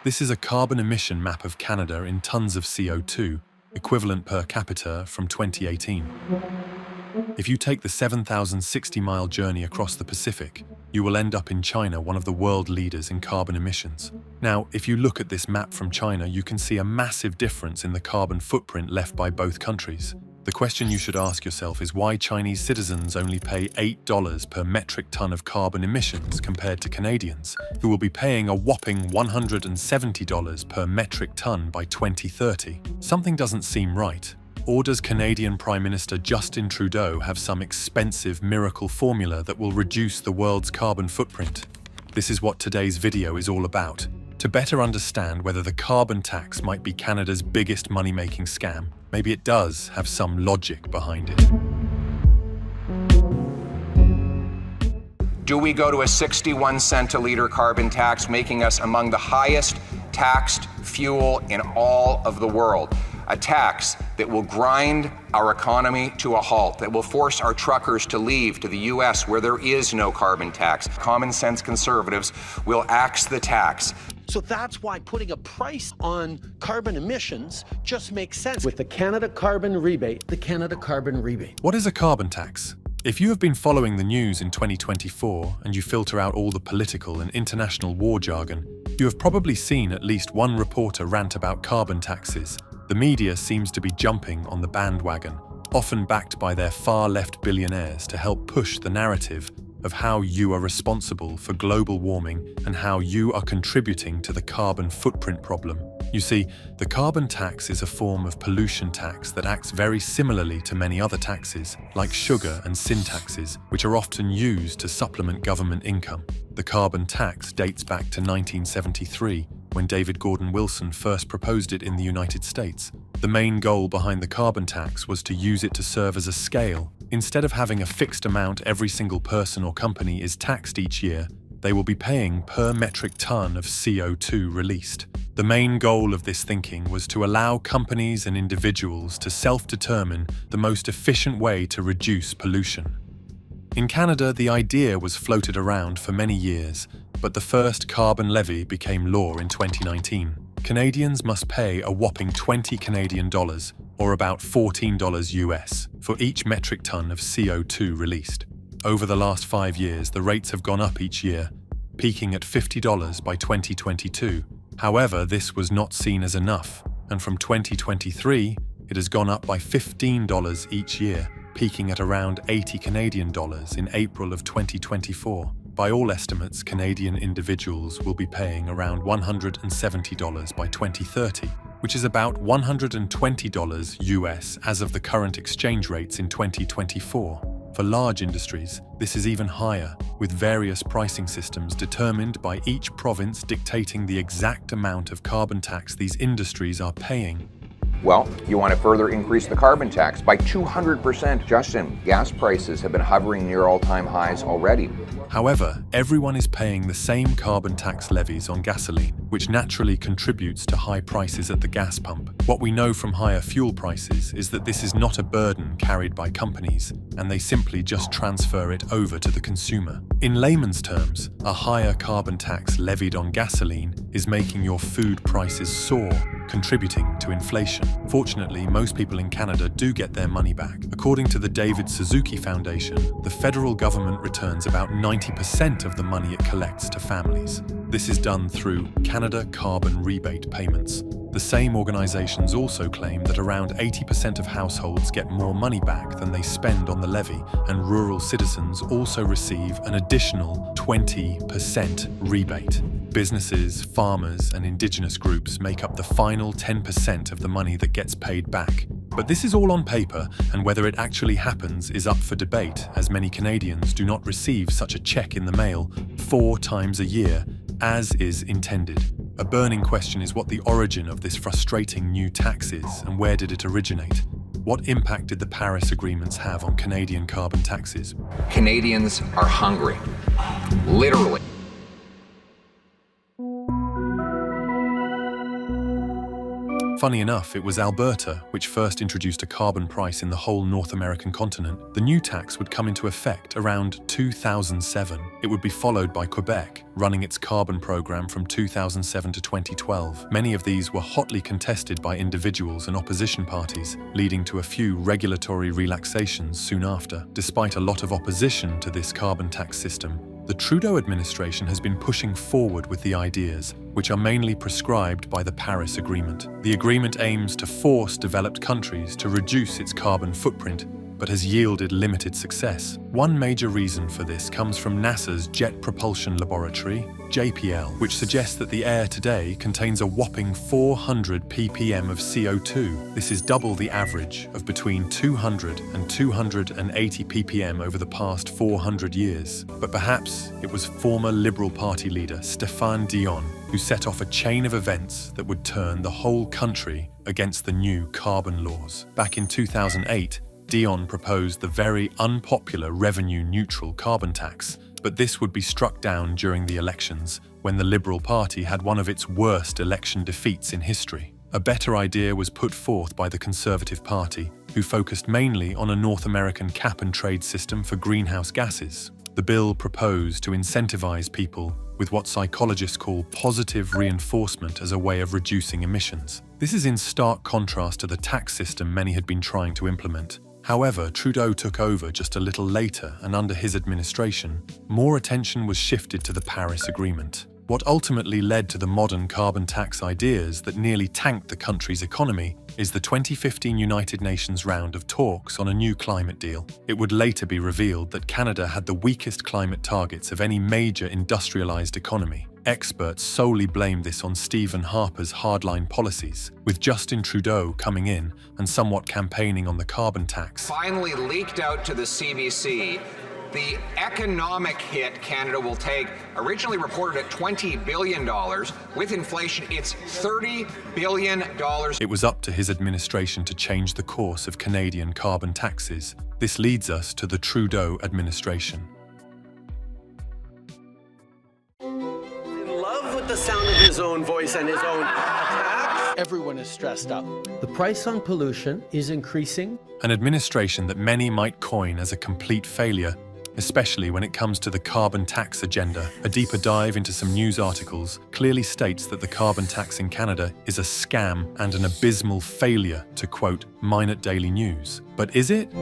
This is a carbon emission map of Canada in tons of CO2, equivalent per capita from 2018. If you take the 7,060-mile journey across the Pacific, you will end up in China, one of the world leaders in carbon emissions. Now, if you look at this map from China, you can see a massive difference in the carbon footprint left by both countries. The question you should ask yourself is why Chinese citizens only pay $8 per metric ton of carbon emissions compared to Canadians, who will be paying a whopping $170 per metric ton by 2030. Something doesn't seem right. Or does Canadian Prime Minister Justin Trudeau have some expensive miracle formula that will reduce the world's carbon footprint? This is what today's video is all about. To better understand whether the carbon tax might be Canada's biggest money-making scam, maybe it does have some logic behind it. Do we go to a 61 cent a liter carbon tax, making us among the highest taxed fuel in all of the world? A tax that will grind our economy to a halt, that will force our truckers to leave to the US where there is no carbon tax. Common sense conservatives will axe the tax. So that's why putting a price on carbon emissions just makes sense. With the Canada Carbon Rebate, What is a carbon tax? If you have been following the news in 2024 and you filter out all the political and international war jargon, you have probably seen at least one reporter rant about carbon taxes. The media seems to be jumping on the bandwagon, often backed by their far-left billionaires to help push the narrative of how you are responsible for global warming and how you are contributing to the carbon footprint problem. You see, the carbon tax is a form of pollution tax that acts very similarly to many other taxes, like sugar and sin taxes, which are often used to supplement government income. The carbon tax dates back to 1973, when David Gordon Wilson first proposed it in the United States. The main goal behind the carbon tax was to use it to serve as a scale. Instead of having a fixed amount every single person or company is taxed each year, they will be paying per metric ton of CO2 released. The main goal of this thinking was to allow companies and individuals to self-determine the most efficient way to reduce pollution. In Canada, the idea was floated around for many years, but the first carbon levy became law in 2019. Canadians must pay a whopping 20 Canadian dollars, or about $14 US, for each metric ton of CO2 released. Over the last 5 years, the rates have gone up each year, peaking at $50 by 2022. However, this was not seen as enough, and from 2023, it has gone up by $15 each year, peaking at around 80 Canadian dollars in April of 2024. By all estimates, Canadian individuals will be paying around $170 by 2030, which is about $120 US as of the current exchange rates in 2024. For large industries, this is even higher, with various pricing systems determined by each province dictating the exact amount of carbon tax these industries are paying. Well, you want to further increase the carbon tax by 200%. Justin, gas prices have been hovering near all-time highs already. However, everyone is paying the same carbon tax levies on gasoline, which naturally contributes to high prices at the gas pump. What we know from higher fuel prices is that this is not a burden carried by companies, and they simply just transfer it over to the consumer. In layman's terms, a higher carbon tax levied on gasoline is making your food prices soar, contributing to inflation. Fortunately, most people in Canada do get their money back. According to the David Suzuki Foundation, the federal government returns about 90% of the money it collects to families. This is done through Canada Carbon Rebate payments. The same organizations also claim that around 80% of households get more money back than they spend on the levy, and rural citizens also receive an additional 20% rebate. Businesses, farmers, and Indigenous groups make up the final 10% of the money that gets paid back. But this is all on paper, and whether it actually happens is up for debate, as many Canadians do not receive such a check in the mail 4 times a year, as is intended. A burning question is what the origin of this frustrating new tax is, and where did it originate? What impact did the Paris agreements have on Canadian carbon taxes? Canadians are hungry. Literally. Funny enough, it was Alberta which first introduced a carbon price in the whole North American continent. The new tax would come into effect around 2007. It would be followed by Quebec, running its carbon program from 2007 to 2012. Many of these were hotly contested by individuals and opposition parties, leading to a few regulatory relaxations soon after. Despite a lot of opposition to this carbon tax system, the Trudeau administration has been pushing forward with the ideas, which are mainly prescribed by the Paris Agreement. The agreement aims to force developed countries to reduce its carbon footprint, but has yielded limited success. One major reason for this comes from NASA's Jet Propulsion Laboratory, JPL, which suggests that the air today contains a whopping 400 ppm of CO2. This is double the average of between 200 and 280 ppm over the past 400 years. But perhaps it was former Liberal Party leader Stéphane Dion who set off a chain of events that would turn the whole country against the new carbon laws. Back in 2008, Dion proposed the very unpopular revenue-neutral carbon tax, but this would be struck down during the elections when the Liberal Party had one of its worst election defeats in history. A better idea was put forth by the Conservative Party, who focused mainly on a North American cap-and-trade system for greenhouse gases. The bill proposed to incentivize people with what psychologists call positive reinforcement as a way of reducing emissions. This is in stark contrast to the tax system many had been trying to implement. However, Trudeau took over just a little later, and under his administration, more attention was shifted to the Paris Agreement. What ultimately led to the modern carbon tax ideas that nearly tanked the country's economy is the 2015 United Nations round of talks on a new climate deal. It would later be revealed that Canada had the weakest climate targets of any major industrialized economy. Experts solely blame this on Stephen Harper's hardline policies, with Justin Trudeau coming in and somewhat campaigning on the carbon tax. Finally leaked out to the CBC the economic hit Canada will take, originally reported at $20 billion. With inflation, it's $30 billion. It was up to his administration to change the course of Canadian carbon taxes. This leads us to the Trudeau administration. The sound of his own voice and his own attacks. Everyone is stressed up. The price on pollution is increasing. An administration that many might coin as a complete failure, especially when it comes to the carbon tax agenda. A deeper dive into some news articles clearly states that the carbon tax in Canada is a scam and an abysmal failure, to quote Minot Daily News. But is it?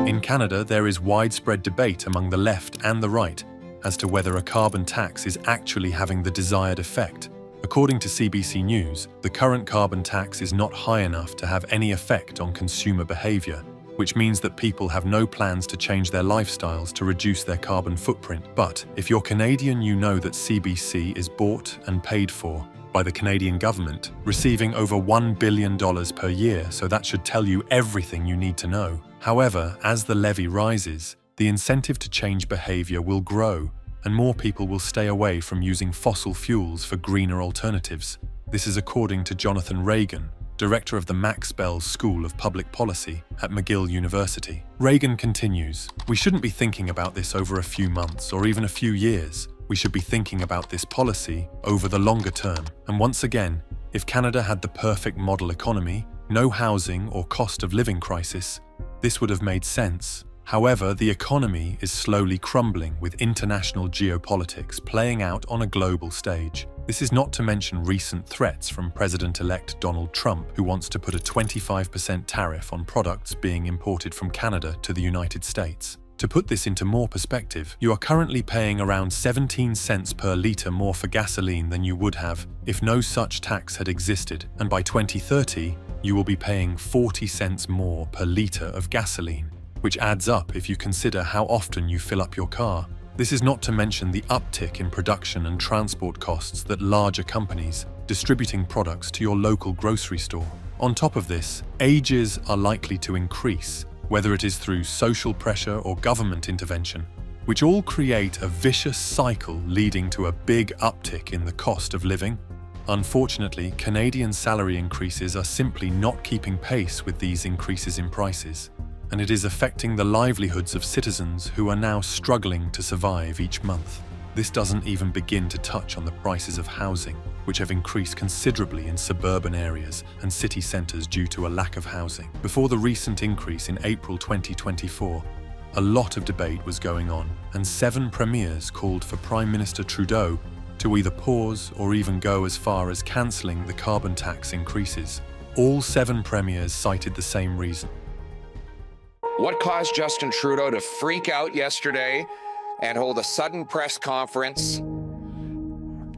In Canada, there is widespread debate among the left and the right as to whether a carbon tax is actually having the desired effect. According to CBC News, the current carbon tax is not high enough to have any effect on consumer behavior, which means that people have no plans to change their lifestyles to reduce their carbon footprint. But if you're Canadian, you know that CBC is bought and paid for by the Canadian government, receiving over $1 billion per year, so that should tell you everything you need to know. However, as the levy rises, the incentive to change behavior will grow, and more people will stay away from using fossil fuels for greener alternatives. This is according to Jonathan Reagan, director of the Max Bell School of Public Policy at McGill University. Reagan continues, "We shouldn't be thinking about this over a few months or even a few years. We should be thinking about this policy over the longer term. And once again, if Canada had the perfect model economy, no housing or cost of living crisis, this would have made sense. However, the economy is slowly crumbling with international geopolitics playing out on a global stage. This is not to mention recent threats from President-elect Donald Trump, who wants to put a 25% tariff on products being imported from Canada to the United States. To put this into more perspective, you are currently paying around 17 cents per litre more for gasoline than you would have if no such tax had existed, and by 2030, you will be paying 40 cents more per litre of gasoline, which adds up if you consider how often you fill up your car. This is not to mention the uptick in production and transport costs that larger companies distributing products to your local grocery store. On top of this, ages are likely to increase, whether it is through social pressure or government intervention, which all create a vicious cycle leading to a big uptick in the cost of living. Unfortunately, Canadian salary increases are simply not keeping pace with these increases in prices, and it is affecting the livelihoods of citizens who are now struggling to survive each month. This doesn't even begin to touch on the prices of housing, which have increased considerably in suburban areas and city centres due to a lack of housing. Before the recent increase in April 2024, a lot of debate was going on, and 7 premiers called for Prime Minister Trudeau to either pause or even go as far as cancelling the carbon tax increases. All 7 premiers cited the same reason. What caused Justin Trudeau to freak out yesterday and hold a sudden press conference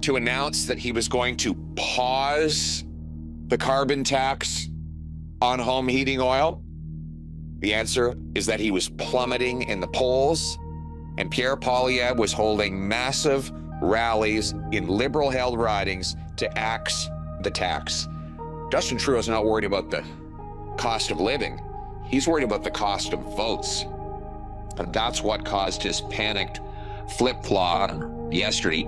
to announce that he was going to pause the carbon tax on home heating oil? The answer is that he was plummeting in the polls, and Pierre Poilievre was holding massive rallies in Liberal-held ridings to axe the tax. Justin Trudeau's not worried about the cost of living. He's worried about the cost of votes. And that's what caused his panicked flip-flop yesterday.